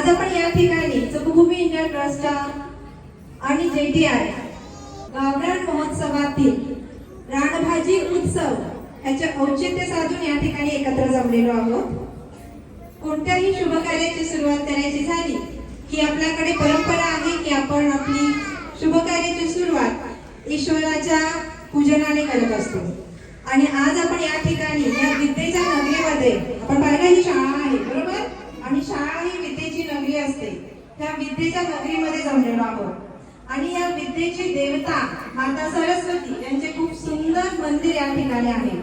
आपण या ठिकाणी जगभूमी इंडिया ट्रस्टच्या आणि JTI गावरान महोत्सवातील रानभाजी उत्सव ह्याचे औचित्य साधून या ठिकाणी एकत्र जमलेलो आहोत। कोणत्याही शुभ कार्याची सुरुवात करायची झाली की आपल्याकडे परंपरा आहे की आपण आपली शुभ कार्याची सुरुवात ईश्वराच्या पूजनाने करत असतो। आणि आज आपण या ठिकाणी या विद्येच्या नगरीमध्ये आपण पाहिलं ही शाळा आहे बरोबर, आणि शाळा ही विद्येची नगरी असते। त्या विद्येच्या नगरीमध्ये जमलेलो आहोत आणि या विद्येची देवता माता सरस्वती यांचे खूप सुंदर मंदिर या ठिकाणी आहे।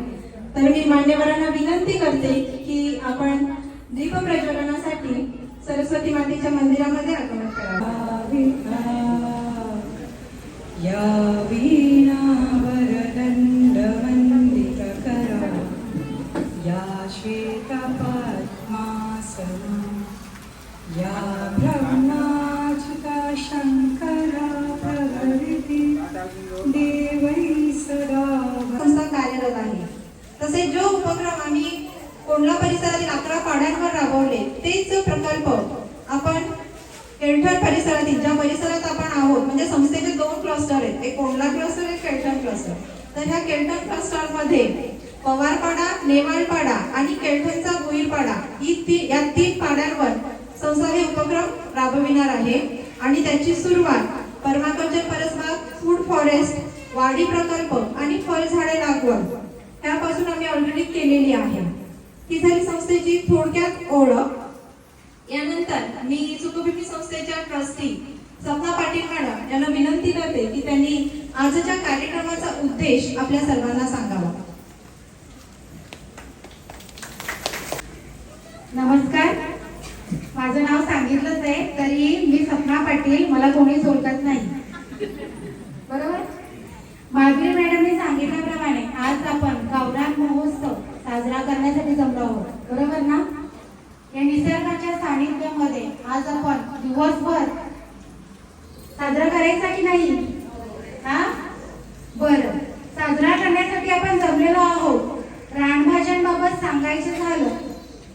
तर मी मान्यवरांना विनंती करते की आपण दीप प्रज्वलनासाठी सरस्वती मातेच्या मंदिरामध्ये आगमन करावे। या वीणा वरदंड वंदित करा, या श्वेत पद्मासना, या ब्रह्माच्युता शंकरा प्रभृती देवै सदा संस्था कार्यरत आहे। तसे जो उपक्रम आम्ही कोंडला परिसरातील 11 पाड्यांवर राबवले तेच प्रकल्प आपण केळठण परिसरातील ज्या परिसरात आपण आहोत, म्हणजे संस्थेचे 2 क्लस्टर आहेत, एक कोंडला क्लस्टर एक केळठण क्लस्टर। तर ह्या केळठण क्लस्टर मध्ये पवारपाडा, नेवाळपाडा आणि केळठणचा गुईरपाडा या 3 पाड्यांवर संस्था हे उपक्रम राबविणार आहे। आणि त्याची सुरुवात परमाकल्चर परसबाग, फूड फॉरेस्ट, वाडी प्रकल्प आणि फळझाडे लागवड यापासून आम्ही ऑलरेडी केलेली आहे। ही झाली संस्थेची थोडक्यात ओळख। यानंतर मी जगभूमी संस्थेच्या ट्रस्टी सपना पाटील मॅडम यांना विनंती करते की त्यांनी आजच्या कार्यक्रमाचा उद्देश आपल्या सर्वांना सांगावा। नमस्कार, माझं नाव सांगितलंच आहे तरी मी सपना पाटील, मला कोणीच ओळखत नाही बरोबर। माधुरी मॅडमने सांगितल्याप्रमाणे आज आपण गावरान महोत्सव साजरा करण्यासाठी जमलो आहोत बरोबर ना। या निसर्गाच्या सानिध्यामध्ये आज आपण दिवसभर साजरा करायचा की नाही हा बरं, साजरा करण्यासाठी आपण जमलेलो आहोत। रानभाज्यांबाबत सांगायचं झालं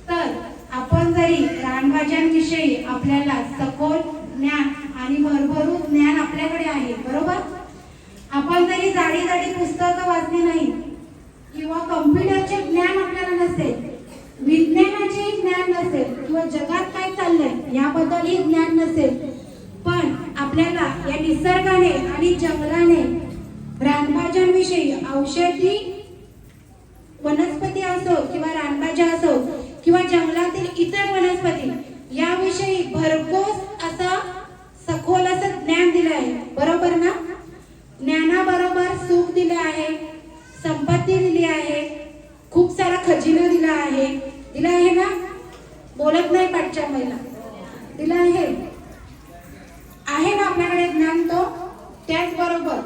तर आपण जरी रानभाज्यांविषयी आपल्याला सखोल ज्ञान आणि भरभरून ज्ञान आपल्याकडे आहे बरोबर। आपण जरी जाडी जाडी पुस्तकं वाचली नाही किंवा कम्प्युटरचे ज्ञान आपल्याला नसेल, विज्ञानाचे ज्ञान नसेल किंवा जगात काय चाललंय याबद्दलही ज्ञान नसेल, पण आपल्याला या निसर्गाने आणि जंगलाने रानभाज्यांविषयी औषधी वनस्पती असो किंवा रानभाज्या असो किंवा जंगलातील इतर वनस्पती याविषयी भरघोस असं सखोल असं ज्ञान दिलं आहे बरोबर ना। ज्ञानाबरोबर सुख दिलं आहे, संपत्ती दिली आहे, खूप सारा खजिना दिला आहे ना, बोलत नाही पाठच्या महिला, दिला आहे ना आपल्याकडे ज्ञान तो। त्याचबरोबर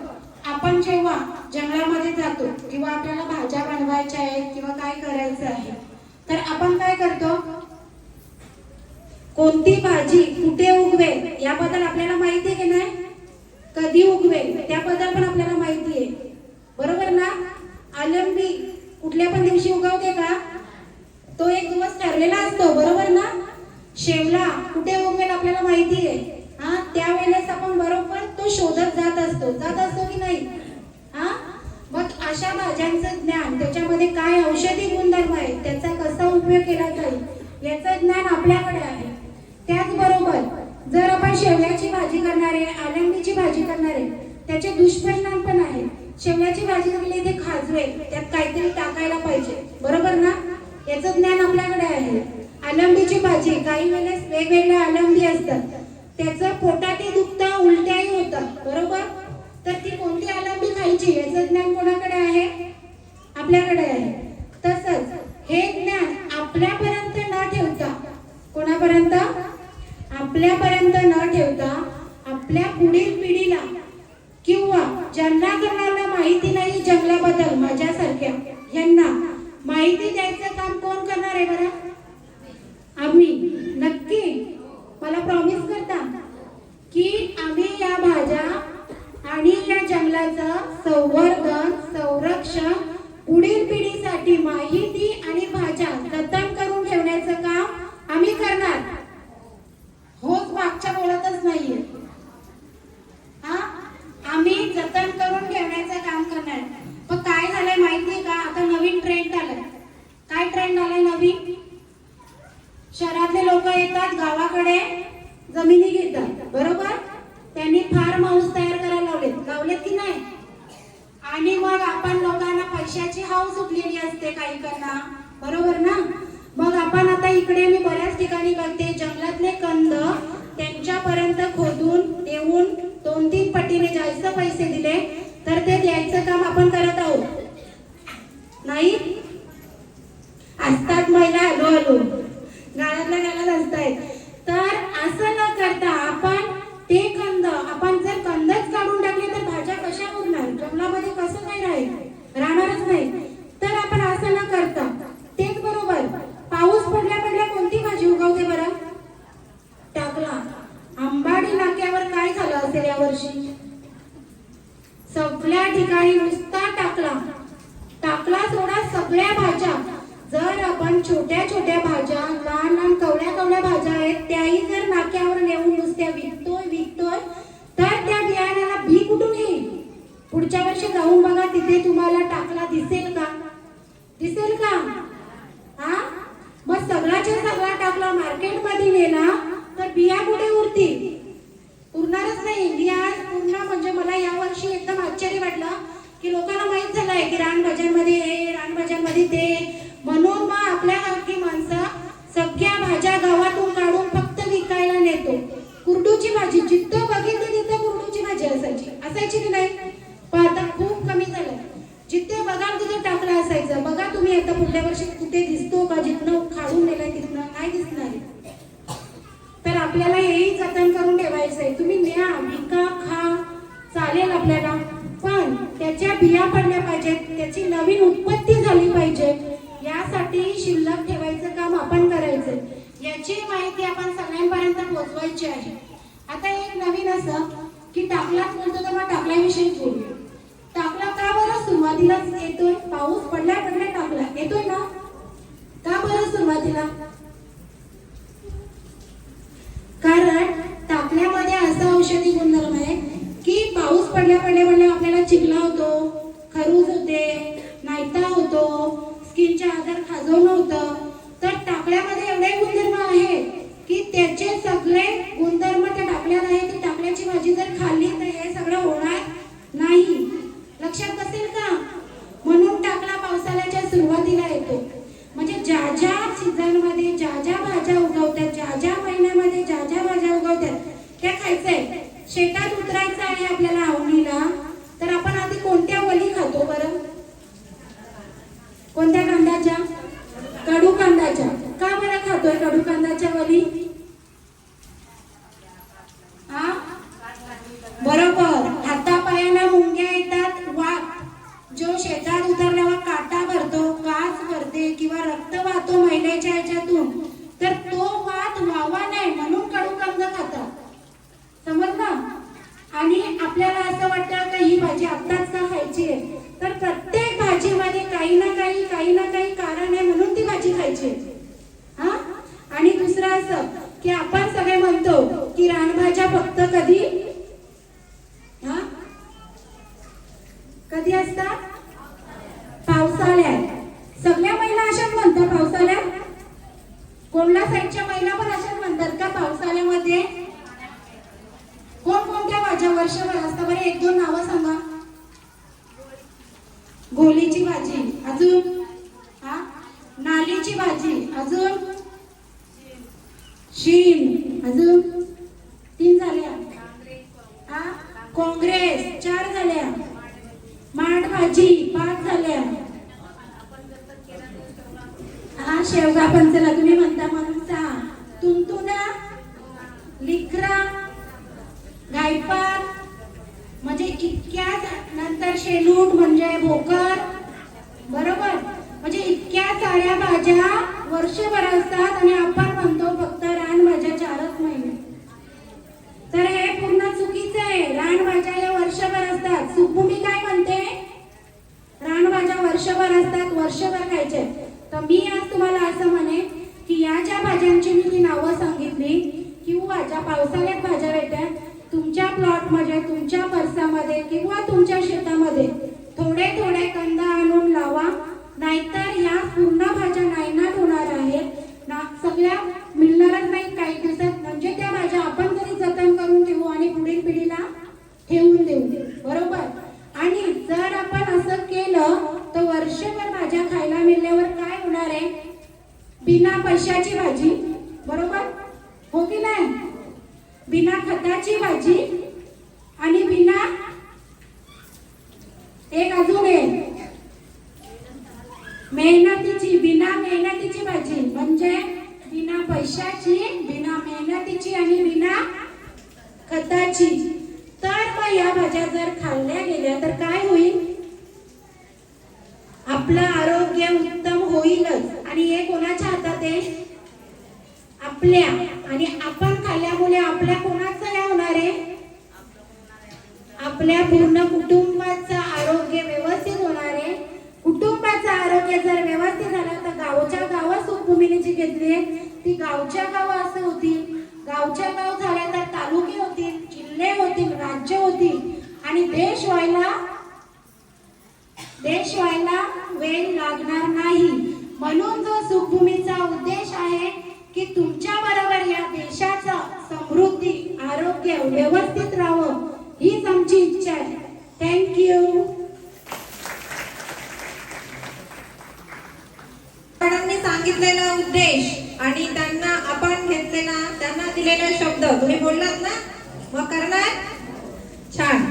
आपण जेव्हा जंगलामध्ये जातो किंवा आपल्याला भाज्या बनवायच्या आहेत किंवा काय करायचं आहे तर आपण काय करतो, कोणती भाजी कुठे उगवेल याबद्दल आपल्याला माहिती आहे की नाही, कधी उगवेल त्याबद्दल पण आपल्याला माहिती आहे बरोबर ना। आलंबी कुठल्या पण दिवशी उगवते का, तो एक दिवस ठरलेला असतो बरोबर ना। शेवला कुठे उगवेल आपल्याला माहिती आहे हा, त्यावेळेस आपण बरोबर तो शोधत जात असतो की नाही हा। मग अशा भाज्यांचं ज्ञान, त्याच्यामध्ये काय औषधी गुणधर्म आहेत, त्याचा कसा उपयोग केला जाईल याचं ज्ञान आपल्याकडे आहे। त्याचबरोबर जर आपण शेवल्याची भाजी करणार आहे, आलंबीची भाजी करणार आहे, त्याचे दुष्परिणाम पण आहेत। शेवल्याची भाजी केली ते खाजवेल, त्यात काहीतरी टाकायला पाहिजे बरोबर ना, याचं ज्ञान आपल्याकडे आहे। आलंबीची भाजी काही वेळेस वेगवेगळ्या आलंबी असतात, त्याचं पोटातही दुखतं, उलट्याही होतात बरोबर। तर ती कोणती आलंबी खायची याचं ज्ञान कोणाकडे आहे, आपल्याकडे आहे। तसंच हे ज्ञान आपल्यापर्यंत न ठेवता, कोणापर्यंत, आपल्यापर्यंत न ठेवता आपल्या पुढील पिढीला किंवा ज्यांना कोणाला माहिती नाही जंगलाबद्दल माझ्यासारख्या यांना माहिती द्यायचं काम कोण करणार आहे बरं, आम्ही। नक्की मला प्रॉमिस करता की आम्ही या भाज्या आणि या जंगलाचं संवर्धन, संरक्षण, पुढील पिढीसाठी माहिती आणि भाज्या जतन करून ठेवण्याचं काम आम्ही करणार असतात गावाकडे जमिनी घेतात, बरोबर? त्यांनी फार्म हाऊस तयार करायला लावलेत की नाही? आणि मग आपण लोकांना पैशाची हाव सुटलेली असते काहीकांना, बरोबर ना? मग आपण आता इकडे मी बऱ्याच ठिकाणी बघते जंगलातले कंद त्यांच्यापर्यंत खोदून देऊन 2-3 पटीने जास्त पैसे दिले तर ते द्यायचं काम आपण करत आहोत, नाही? असतात महिला हळूहळू गाळातल्या गाळात असतायत. तर असं न करता आपण ते कंद, आपण जर कंदच काढून टाकले तर भाज्या कशा उरणार? जंगलामध्ये कसं काय राहील? राहणारच नाही. तर आपण असं न करता तेच बरोबर, पाऊस पडल्या कोणती भाजी उगवते बरं? टाकला. अंबाडी नाक्यावर काय झालं असेल या वर्षी? सगळ्या ठिकाणी नुसता टाकला सोडा सगळ्या भाज्या. जर आपण छोट्या छोट्या भाज्या, लहान कवड्या भाज्या आहेत त्याही जर नाक्यावर नेऊन नुसत्या विकतोय तर त्या बियाण्याला बी कुठून येईल? पुढच्या वर्षी जाऊन बघा, तिथे तुम्हाला टाकला दिसेल का? हा? मग सगळ्याच्या सगळा टाकला मार्केटमध्ये नेला तर बिया कुठे उरतील? उरणारच नाही. मी आज पूर्ण म्हणजे मला या वर्षी एकदम आश्चर्य वाटलं की लोकांना माहित झालंय की रानभाज्यांमध्ये हे, रानभाज्यांमध्ये ते, म्हणून मग आपल्यासारखी माणसं सगळ्या भाज्या गावातून काढून फक्त विकायला नेतो. कुरडूची भाजी जिथं बघितली तिथं कुरडूची भाजी असायची की नाही? पण आता खूप कमी झालं. जिथे बघाल तिथे टाकला असायचं. बघा तुम्ही आता पुढल्या वर्षी कुठे दिसतो का? जिथनं खाऊन नेलाय तिथनं नाही दिसणार. तर आपल्याला हेही जतन करून ठेवायचंय. तुम्ही न्या, विका, खा, चालेल आपल्याला, पण त्याच्या बिया पडल्या पाहिजेत, त्याची नवीन उत्पत्ती झाली पाहिजे. यासाठी शिल्लक ठेवायचं काम आपण करायचं. याची माहिती आपण सगळ्यांपर्यंत पोहोचवायची आहे. आता एक नवीन असं की टाकलाच बोलतो तर मग टाकल्याविषयी बोलूया. टाकला का बरं सुरुवातीलाच येतोय? पाऊस पडल्या टाकला येतोय ना? का बरं सुरुवातीला? कारण टाकल्यामध्ये असा औषधी गुणधर्म आहे की पाऊस पडल्या आपल्याला चिखला होतो, खरूज होते, नायता होतो, स्किनचे आजार खाजवणं होतं. तर टाकल्यामध्ये एवढे गुणधर्म आहे की त्याचे सगळे गुणधर्म त्या टाकल्यात आहे. ती टाकल्याची भाजी जर खाल्ली तर हे सगळं होणार नाही. लक्षात बसेल का? म्हणून टाकला पावसाळ्याच्या सुरुवातीला येतो. म्हणजे ज्या सीझनमध्ये ज्या भाज्या उगवतात, ज्या महिन्यामध्ये ज्या भाज्या उगवतात त्या खायचंय. शेतात उतरायचं आहे आपल्याला आवणीला, तर आपण आधी कोणत्या वली खातो बरं? कोणत्या कांद्याच्या? कडू कांद्याच्या. का बरं खातोय कडू कांद्याच्या वली? हा, बरोबर. हातापायाला मुंग्या येतात, वात जो शेतात उतरल्यावर काटा भरतो, काच भरते किंवा रक्त वाहतो महिलेच्या ह्याच्यातून, तर तो वात व्हावा नाही म्हणून कडू कांद खातात. समजलं? आणि आपल्याला असं वाटतं की ही भाजी आत्ताच का खायची आहे, तर प्रत्येक भाजीमध्ये काही ना काही कारण आहे म्हणून ती भाजी खायची. हा? आणि दुसरं असं की आपण सगळे म्हणतो की रानभाज्या फक्त कधी असतात? पावसाळ्यात. सगळ्या महिला अशाच म्हणतात पावसाळ्यात. कोणला साईडच्या महिला पण अशाच म्हणतात का पावसाळ्यामध्ये? कोणत्या भाज्या वर्षभर असतात बरं? 1-2 नावं सांगा. गोलीची भाजी, अजून नालीची भाजी, अजून शीम, अजून 3 झाल्या. काँग्रेस 4 झाल्या. माठ भाजी 5 झाल्या. शेवगा पंचला तुम्ही म्हणता म्हणून 6. तुंतुना, लिकरा, गायपात म्हणजे इतक्याच, नंतर शेलूट म्हणजे भोकर, बरोबर? म्हणजे इतक्या साऱ्या भाज्या वर्षभर असतात आणि आपण म्हणतो फक्त रानभाज्या 4च महिने. तर हे पूर्ण चुकीचं आहे. रानभाज्या या वर्षभर असतात. सुभूमी काय म्हणते? रानभाज्या वर्षभर असतात, वर्षभर खायचे. तर मी आज तुम्हाला असं म्हणे की या ज्या भाज्यांची मी नावं सांगितली किंवा ज्या पावसाळ्यात भाज्या येतात, तुमच्या प्लॉटमध्ये, तुमच्या परसामध्ये किंवा तुमच्या शेतामध्ये थोडे कंद आणून लावा, नाहीतर या पूर्ण भाज्या नायनाट होणार आहेत ना. सगळ्या मिळणारच नाही. काही बिना खताची भाजी आणि बिना एक अजून आहे बिना मेहनतीची भाजी म्हणजे बिना पैशाची, बिना मेहनतीची आणि बिना खताची. तर मग या भाज्या जर खाल्ल्या गेल्या तर काय होईल? आपलं आरोग्य उत्तम होईलच. आणि हे कोणाच्या हातात आहे? आपल्या. आणि आपण खाल्ल्यामुळे आपल्या कोणाचं काय होणार आहे? आपल्या पूर्ण कुटुंबाचं आरोग्य व्यवस्थित होणार आहे. कुटुंबाचं आरोग्य जर व्यवस्थित झालं तर गावच्या गाव सुखभूमीने जी घेतली ती गावच्या गाव असं होतील. गावच्या गाव झाल्या तर तालुके होतील, जिल्हे होतील, राज्य होतील आणि देश व्हायला वेळ लागणार नाही. म्हणून जो सुखभूमीचा उद्देश आहे की तुमच्या बरोबर या देशाचं समृद्धी, आरोग्य व्यवस्थित राहावं हीच आमची इच्छा आहे. थँक्यू. मॅडमनी सांगितलेला उद्देश आणि त्यांना आपण घेतलेला, त्यांना दिलेला शब्द तुम्ही बोललात ना, मग करणार? छान.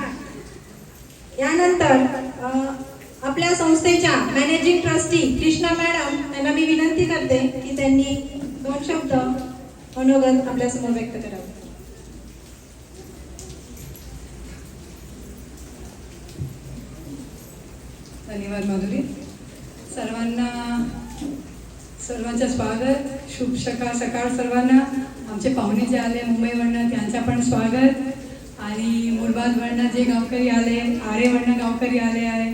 यानंतर आपल्या संस्थेच्या मॅनेजिंग ट्रस्टी कृष्णा मॅडम यांना मी विनंती करते की त्यांनी 2 शब्द मनोगत आपल्या समोर व्यक्त करावे. धन्यवाद माधुरी. सर्वांचं स्वागत. शुभ सकाळ सर्वांना. आमचे पाहुणे जे आले मुंबईवरनं त्यांचं पण स्वागत. आणि मुरबादवरनं जे गावकरी आले, आरेवरनं गावकरी आले आहे,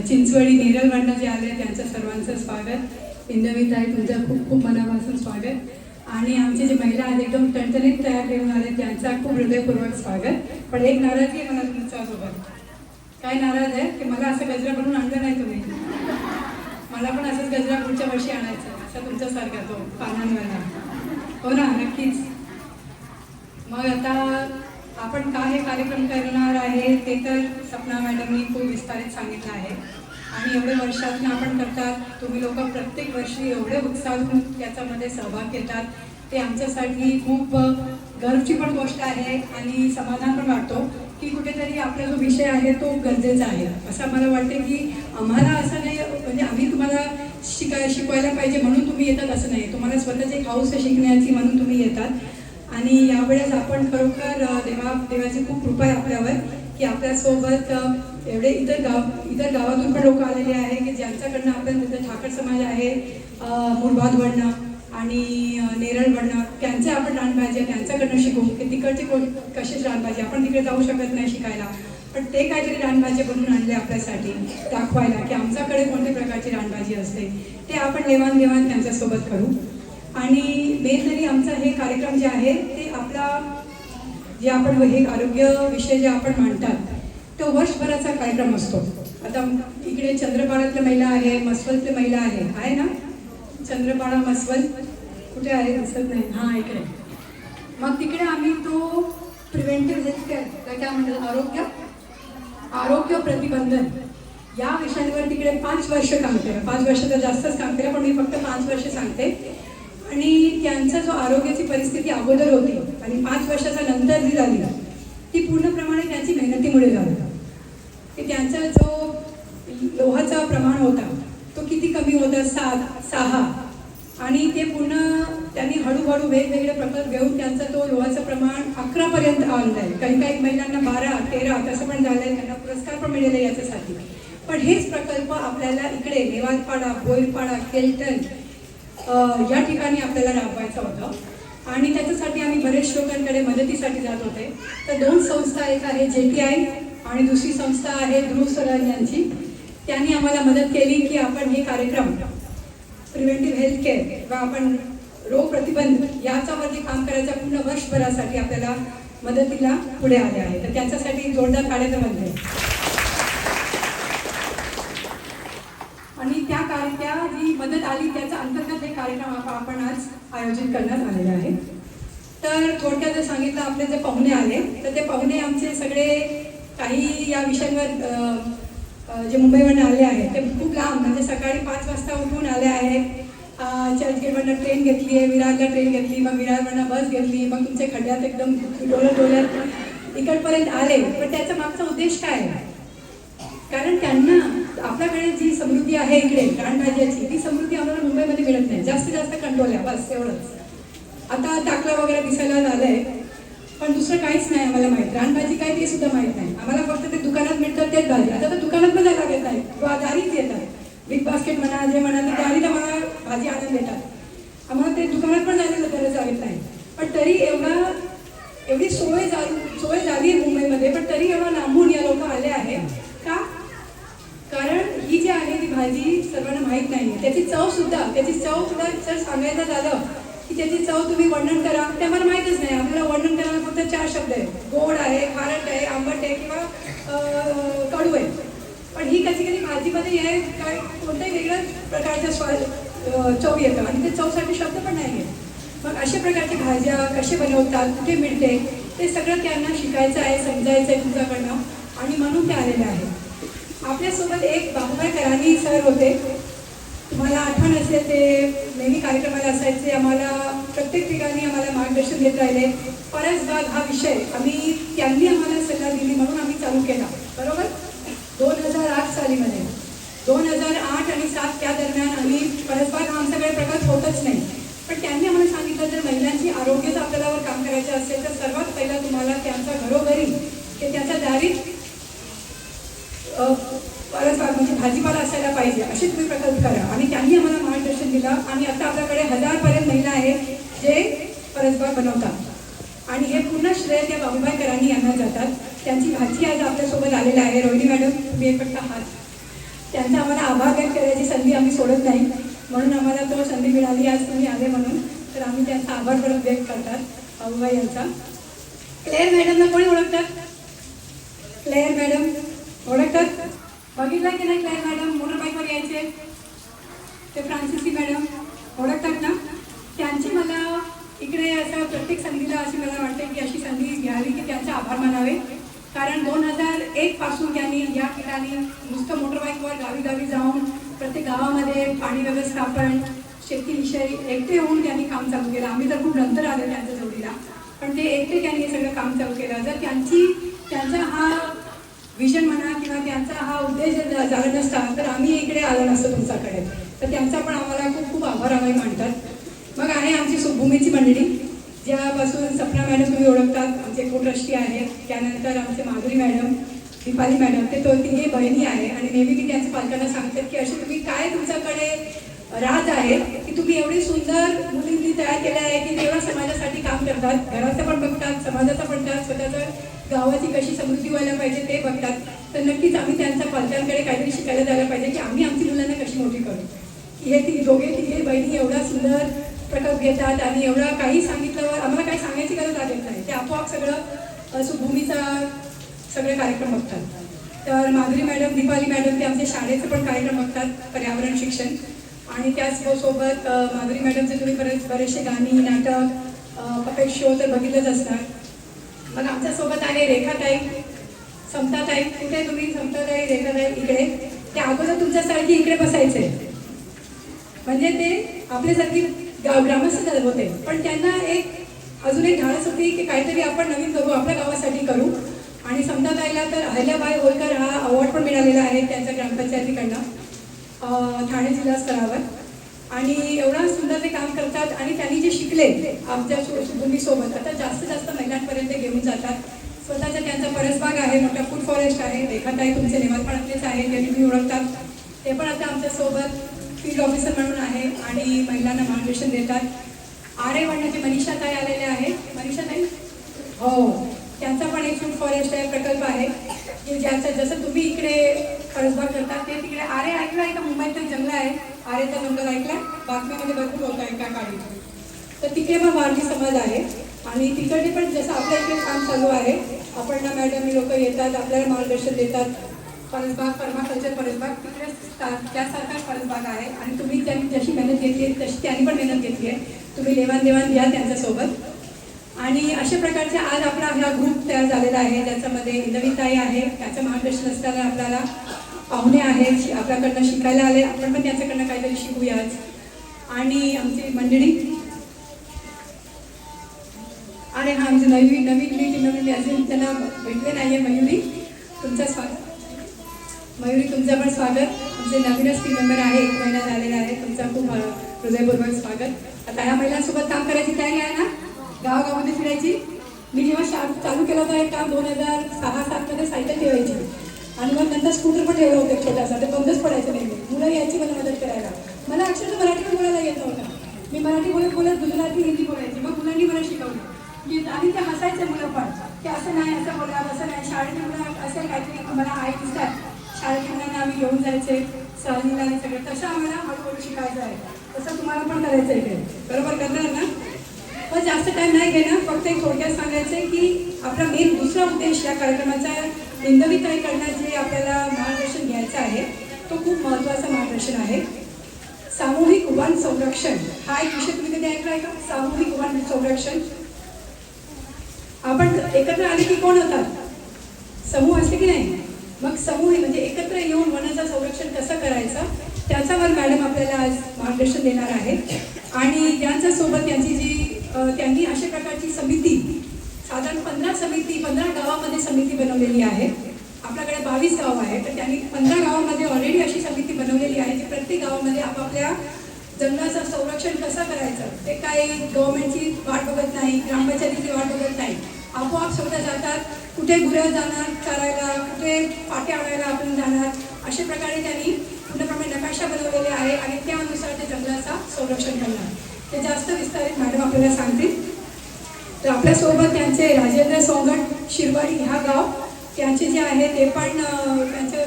चिंचवडी नेरळवरनं जे आले त्यांचं सर्वांचं स्वागत. इंदवीताई तुमचं खूप खूप मनापासून स्वागत. आणि आमचे जे महिला आहेत एकदम टणटणीत तयार घेऊन आले त्यांचा खूप हृदयपूर्वक स्वागत. पण एक नाराजगी आहे मला तुमच्यासोबत. काय नाराज आहे की मला असं गजरा बनवून आणलं नाही तुम्ही. मला पण असंच गजरा पुढच्या वर्षी आणायचं असं तुमच्यासारखा तो पानांवरला. हो ना, नक्कीच. मग आता आपण काय हे कार्यक्रम करणार आहे ते तर सपना मॅडमनी खूप विस्तारित सांगितलं आहे. आणि एवढे वर्षातून आपण करतात. तुम्ही लोक प्रत्येक वर्षी एवढे उत्साहून याच्यामध्ये सहभाग घेतात ते आमच्यासाठी खूप गर्वची पण गोष्ट आहे. आणि समाधान पण वाटतो की कुठेतरी आपला जो विषय आहे तो गरजेचा आहे. असं मला वाटते की आम्हाला असं नाही म्हणजे आम्ही तुम्हाला शिकवायला पाहिजे म्हणून तुम्ही येतात असं नाही. तुम्हाला स्वतःची एक हौस शिकण्याची म्हणून तुम्ही येतात. आणि यावेळेस आपण खरोखर देवाची खूप कृपा आहे आपल्यावर की आपल्यासोबत एवढे इतर गावातून पण लोक आलेले आहे की ज्यांच्याकडनं आपण ठाकर समाज आहे मुरबादवरनं आणि नेरळवरनं त्यांचे आपण रानभाजी त्यांच्याकडनं शिकू की तिकडचे कसे रानभाजी आपण तिकडे जाऊ शकत नाही शिकायला. पण ते काहीतरी रानभाजी बनवून आणले आपल्यासाठी दाखवायला की आमच्याकडे कोणत्या प्रकारची रानभाजी असते ते आपण देवाणघेवाण त्यांच्यासोबत करू. आणि मेन तरी आमचा हे कार्यक्रम जे आहे ते आपला जे आपण हे आरोग्य विषय जे आपण मांडतात तो वर्षभराचा कार्यक्रम असतो. आता इकडे चंद्रपाडातल्या महिला आहे, मस्वलतल्या महिला आहे ना, चंद्रपाडा मस्वल कुठे आहे दिसत नाही. हां इकडे. मग तिकडे आम्ही तो प्रिव्हेंटिव्ह हेल्थ केअर काय म्हणतात आरोग्य प्रतिबंधन या विषयांवर तिकडे 5 वर्ष काम केलं. 5 वर्ष तर जास्तच काम केलं पण मी फक्त 5 वर्ष सांगते. आणि त्यांचा जो आरोग्याची परिस्थिती अगोदर होती आणि 5 वर्षाचा नंतर जी झाली ती पूर्णप्रमाणे त्यांची मेहनतीमुळे झाली. की त्यांचा जो लोहाचा प्रमाण होता तो किती कमी होता 6 आणि ते पूर्ण त्यांनी हळूहळू वेगवेगळे प्रकल्प घेऊन त्यांचा तो लोहाचं प्रमाण 11 पर्यंत आणलं आहे. काही महिलांना 12, 13 तसं पण झालं आहे. त्यांना पुरस्कार पण मिळाले याच्यासाठी. पण हेच प्रकल्प आपल्याला इकडे नेवालपाडा, बोईरपाडा, केलटन या ठिकाणी आपल्याला राबवायचं होतं. आणि त्याच्यासाठी आम्ही बरेच लोकांकडे मदतीसाठी जात होते. तर 2 संस्था, एक आहे JTI आणि दुसरी संस्था आहे ध्रुव सरान यांची. त्यांनी आम्हाला मदत केली की आपण हे कार्यक्रम प्रिव्हेंटिव्ह हेल्थ केअर किंवा आपण रोग प्रतिबंध याच्यावरती काम करायचं पूर्ण वर्षभरासाठी आपल्याला मदतीला पुढे आले आहे. तर त्यांच्यासाठी जोरदार कार्यक्रम आहे. आणि त्या जी मदत आली त्याच्या अंतर्गत हे कार्यक्रम आपण आज आयोजित करण्यात आलेला आहे. तर थोडक्यात जर सांगितलं आपले जे पाहुणे आले तर ते पाहुणे आमचे सगळे काही या विषयांवर जे मुंबईवरून आले आहेत ते खूप लांब म्हणजे सकाळी 5 वाजता उठून आले आहेत. चर्चगेटवरनं ट्रेन घेतली आहे, विरारला ट्रेन घेतली, मग विरारवरनं बस घेतली, मग तुमच्या खड्ड्यात एकदम डोलत इकडपर्यंत आले. पण त्याचा मागचा उद्देश काय आहे? कारण त्यांना आपल्याकडे जी समृद्धी आहे इकडे रानभाज्याची, ती समृद्धी आम्हाला मुंबईमध्ये मिळत नाही. जास्तीत जास्त कंट्रोल बस एवढंच. आता टाकला वगैरे दिसायला झालंय, पण दुसरं काहीच नाही आम्हाला माहीत. रानभाजी काय ते सुद्धा माहीत नाही आम्हाला. फक्त ते दुकानात मिळतात तेच भाजी. आता तर दुकानात पण जायला लागत नाही, दारीच येतात. बिग बास्केट म्हणा, जे म्हणा, ते दारीला मला भाजी आणून देतात. आम्हाला ते दुकानात पण जायला गरज लागत नाही. पण तरी एवढी सोय झाली आहे मुंबईमध्ये, पण तरी एवढा लांबून या लोक आले आहेत का? कारण ही जी आहे ती भाजी सर्वांना माहीत नाही. त्याची चव सुद्धा जर सांगायचं झालं की त्याची चव तुम्ही वर्णन करा, ते आम्हाला माहीतच नाही. आपल्याला वर्णन करायला फक्त 4 शब्द आहे: गोड आहे, खारट आहे, आंबट आहे किंवा कडू आहे. पण ही कधी भाजीमध्ये हे काय कोणत्याही वेगळ्या प्रकारच्या चव येतं आणि ते चवसाठी शब्द पण नाही आहे. मग अशा प्रकारच्या भाज्या कसे बनवतात, कुठे मिळते, ते सगळं त्यांना शिकायचं आहे, समजायचं आहे तुमच्याकडनं, आणि म्हणून ते आलेले आहे. आपल्यासोबत एक बाबूभाई करानी सर होते. तुम्हाला आठवण असेल, ते नेहमी कार्यक्रमाला असायचे. आम्हाला प्रत्येक ठिकाणी आम्हाला मार्गदर्शन देत राहिले. परसबाग हा विषय त्यांनी आम्हाला सल्ला दिली म्हणून आम्ही चालू केला. बरोबर 2008 सालीमध्ये 2008 आणि 7 त्या दरम्यान आम्ही परसबाग हा आमच्याकडे प्रकार होतच नाही. पण त्यांनी आम्हाला सांगितलं, जर महिलांची आरोग्याचं आपल्याला काम करायचं असेल तर सर्वात पहिला तुम्हाला त्यांच्या घरोघरी ते त्यांच्या दारीत परसबाग म्हणजे भाजीपाला असायला पाहिजे, असे तुम्ही प्रकल्प करा. आणि त्यांनी आम्हाला मार्गदर्शन दिलं. आणि आता आपल्याकडे 1000पर्यंत महिला आहेत जे परसबाग बनवतात. आणि हे पूर्ण श्रेय त्या बाबूभाई करानी यांना जातात. त्यांची भाची आज आपल्यासोबत आलेला आहे. रोहिणी मॅडम, तुम्ही एक फक्त हात. त्यांचा आम्हाला आभार व्यक्त करायची संधी आम्ही सोडत नाही, म्हणून आम्हाला तो संधी मिळाली आज तुम्ही आले म्हणून. तर आम्ही त्यांचा आभार परत व्यक्त करतात बाबूभाई यांचा. क्लेअर मॅडमला कोणी ओळखतात? क्लेअर मॅडम ओळखतात? बघितलं की नाही? क्लेअर मॅडम मोटरबाईकवर यायचे ते. फ्रान्सिसी मॅडम ओळखतात ना? त्यांची मला इकडे असं प्रत्येक संधीला अशी मला वाटते की अशी संधी घ्यावी की त्यांचे आभार मानावे. कारण 2001 पासून त्यांनी या ठिकाणी नुसतं मोटरबाईकवर गावी जाऊन प्रत्येक गावामध्ये पाणी व्यवस्थापन, शेतीविषयी एकटे होऊन त्यांनी काम चालू केलं. आम्ही तर खूप नंतर आलो त्यांच्या जोडीला, पण ते एकटे त्यांनी हे सगळं काम चालू केलं. जर त्यांचा हा विजन म्हणा किंवा त्यांचा हा उद्देश जर झाला नसता तर आम्ही इकडे आलो नसतो तुमच्याकडे. तर त्यांचा पण आम्हाला खूप खूप आभार आम्ही मानतात. मग आहे आमची सुभूमीची मंडळी, ज्यापासून सपना मॅडम तुम्ही ओळखतात, आमचे को-ट्रस्टी आहेत. त्यानंतर आमचे माधुरी मॅडम, दीपाली मॅडम, ते तिघे बहिणी आहे. आणि नेहमी मी त्यांच्या पालकांना सांगतात की असे तुम्ही काय तुमच्याकडे राज आहे की तुम्ही एवढी सुंदर मुलींनी तयार केल्या आहे की तेवढं समाजासाठी काम करतात. घराचं पण बघतात, समाजाचं पण बघतात, स्वतःचं गावाची कशी समृद्धी व्हायला पाहिजे ते बघतात. तर नक्कीच आम्ही त्यांच्या पालकांकडे काहीतरी शिकायला जायला पाहिजे की आम्ही आमची मुलांना कशी मोठी करू. हे तिघे बहिणी एवढा सुंदर प्रकल्प घेतात आणि एवढं काही सांगितल्यावर आम्हाला काही सांगायची गरज लागत नाही. ते आपोआप सगळं सुभूमीचा सगळे कार्यक्रम बघतात. तर माधुरी मॅडम, दीपाली मॅडम ते आमच्या शाळेचं पण कार्यक्रम बघतात, पर्यावरण शिक्षण. आणि त्याचसोबत माधुरी मॅडमचे तुम्ही बरेचसे गाणी, नाटक, पपेट शो तर बघितलंच असणार. मग आमच्यासोबत आहे रेखाताई, समताताई. कुठे तुम्ही? समताताई, रेखाताई इकडे. ते अगोदर तुमच्यासारखी इकडे बसायचे, म्हणजे ते आपल्यासारखी ग्रामस्थ होते. पण त्यांना अजून एक धाडस होती की काहीतरी आपण नवीन करू, आपल्या गावासाठी करू. आणि समताताईला तर अहिल्याबाई होळकर हा अवॉर्ड पण मिळालेला आहे त्यांच्या ग्रामपंचायतीकडनं ठाणे जिल्हा स्तरावर. आणि एवढा सुंदर ते काम करतात. आणि त्यांनी जे शिकले आमच्या सुभूमीसोबत आता जास्तीत जास्त महिलांपर्यंत घेऊन जातात. स्वतःचा त्यांचा परसबाग आहे, मोठा फूड फॉरेस्ट आहे. रेखाताई तुमचे नेवालपणातलेच आहे, ते तुम्ही ओळखतात. ते पण आता आमच्यासोबत फील्ड ऑफिसर म्हणून आहे आणि महिलांना मार्गदर्शन देतात. आरेवण्याचे मनीषाताई आलेले आहे. मनीषाताई हो, त्यांचा पण एक फूड फॉरेस्ट आहे, प्रकल्प आहे की ज्याचं जसं तुम्ही इकडे परसबाग करतात ते तिकडे आरे ऐकलं आहे का? मुंबईत एक जंगल आहे, आरेचा जंगल ऐकला? बातमीमध्ये भरपूर होता एका काळी. तर तिकडे पण वारली समाज आहे आणि तिकडे पण जसं आपल्या इकडे काम चालू आहे. अपर्णा मॅडम ही लोक येतात, आपल्याला मार्गदर्शन देतात. परसबाग, पर्माकल्चर परसबाग तिकडे त्यासारखाच परसबाग आहे. आणि तुम्ही त्यांनी जशी मेहनत घेतली आहे तशी त्यांनी पण मेहनत घेतली आहे. तुम्ही देवाणदेवाण द्या त्यांच्यासोबत. आणि अशा प्रकारचे आज आपला हा ग्रुप तयार झालेला आहे, ज्याच्यामध्ये इंदवीताई आहे. त्याचं मार्गदर्शन असताना आपल्याला पाहुणे आहेत, आपल्याकडनं शिकायला आले. आपण पण त्यांच्याकडनं काहीतरी शिकूयाच. आणि आमची मंडळी आणि हा आमची नवीन मी अजून त्यांना भेटले नाही आहे. मयुरी तुमचं स्वागत. मयुरी तुमचं पण स्वागत. आमचे नवीनच टीम मेंबर आहे, 1 महिना झालेला आहे. तुमचं खूप हृदयपूर्वक स्वागत. आता ह्या महिलांसोबत काम करायची तयारी आहे ना, गावागावामध्ये फिरायची. मी जेव्हा चालू केलं होतं हे काम 2006-07 मध्ये सायकल ठेवायची आणि मग नंतर स्कूटर पण ठेवलं होतं छोटासा, ते बंदच पडायचं नाही. मुलं यायची मला मदत करायला. मला अक्षरशः मराठी पण बोलायला येत नव्हतं. मी मराठी बोलत गुजराती हिंदी बोलायची. मग मुलांनी मला शिकवलं की आणि ते हसायचे मुलं पण की असं नाही, असं बोला, असं नाही. शाळेतली मुलं असं काहीतरी मला आई दिसतात. शाळेतल्या मुलांना आम्ही घेऊन जायचे सहलीला आणि सगळं. तसं आम्हाला हळूहळू शिकायचं आहे. तसं तुम्हाला पण करायचं आहे. बरोबर करणार ना? पण जास्त टाईम नाही घेणार. फक्त एक थोडक्यात सांगायचं आहे की आपला मेन दुसरा उद्देश या कार्यक्रमाचा इंदवीताई कडनं जे आपल्याला मार्गदर्शन घ्यायचं आहे तो खूप महत्त्वाचं मार्गदर्शन आहे. सामूहिक वन संरक्षण हा एक विषय तुम्ही कधी ऐकला आहे का? सामूहिक वन संरक्षण. आपण एकत्र आले की कोण होतात? समूह असते की नाही? मग समूह म्हणजे एकत्र येऊन वनाचं संरक्षण कसं करायचं त्याच्यावर मॅडम आपल्याला आज मार्गदर्शन देणार आहे. आणि त्यांच्यासोबत त्यांनी अशा प्रकारची समिती साधारण 15 गावामध्ये समिती बनवलेली आहे. आपल्याकडे 22 गाव आहे, तर त्यांनी 15 गावामध्ये ऑलरेडी अशी समिती बनवलेली आहे की प्रत्येक गावामध्ये आपापल्या जंगलाचं संरक्षण कसं करायचं ते काही गव्हर्नमेंटची वाट बघत नाही, ग्रामपंचायतीची वाट बघत नाही. आपोआप स्वतः जातात. कुठे गुरं जाणार चरायला, कुठे पाट्या आणायला आपण जाणार, अशा प्रकारे त्यांनी पूर्णपणे नकाशा बनवलेले आहे आणि त्यानुसार ते जंगलाचा संरक्षण करणार. ते जास्त विस्तारित मॅडम आपल्याला सांगतील. तर आपल्यासोबत त्यांचे राजेंद्र सोंगट शिरवाडी ह्या गाव त्यांचे जे आहे ते पण त्यांचे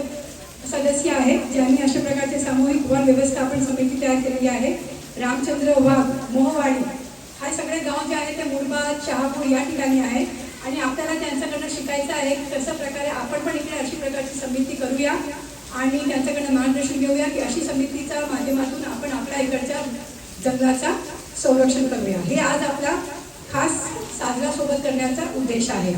सदस्य आहेत ज्यांनी अशा प्रकारचे सामूहिक वन व्यवस्थापन समिती तयार केलेली आहे. रामचंद्र वाघ मोहवाडी हा सगळे गाव जे आहे ते मुरबाद शहापूर या ठिकाणी आहे. आणि आपल्याला त्यांच्याकडनं शिकायचं आहे की कशा प्रकारे आपण पण इकडे अशी प्रकारची समिती करूया आणि त्यांच्याकडनं मार्गदर्शन घेऊया की अशी समितीच्या माध्यमातून आपण आपल्या इकडच्या जंगलाचा संरक्षण करूया. हे आज आपला खास साजरा सोबत करण्याचा उद्देश आहे.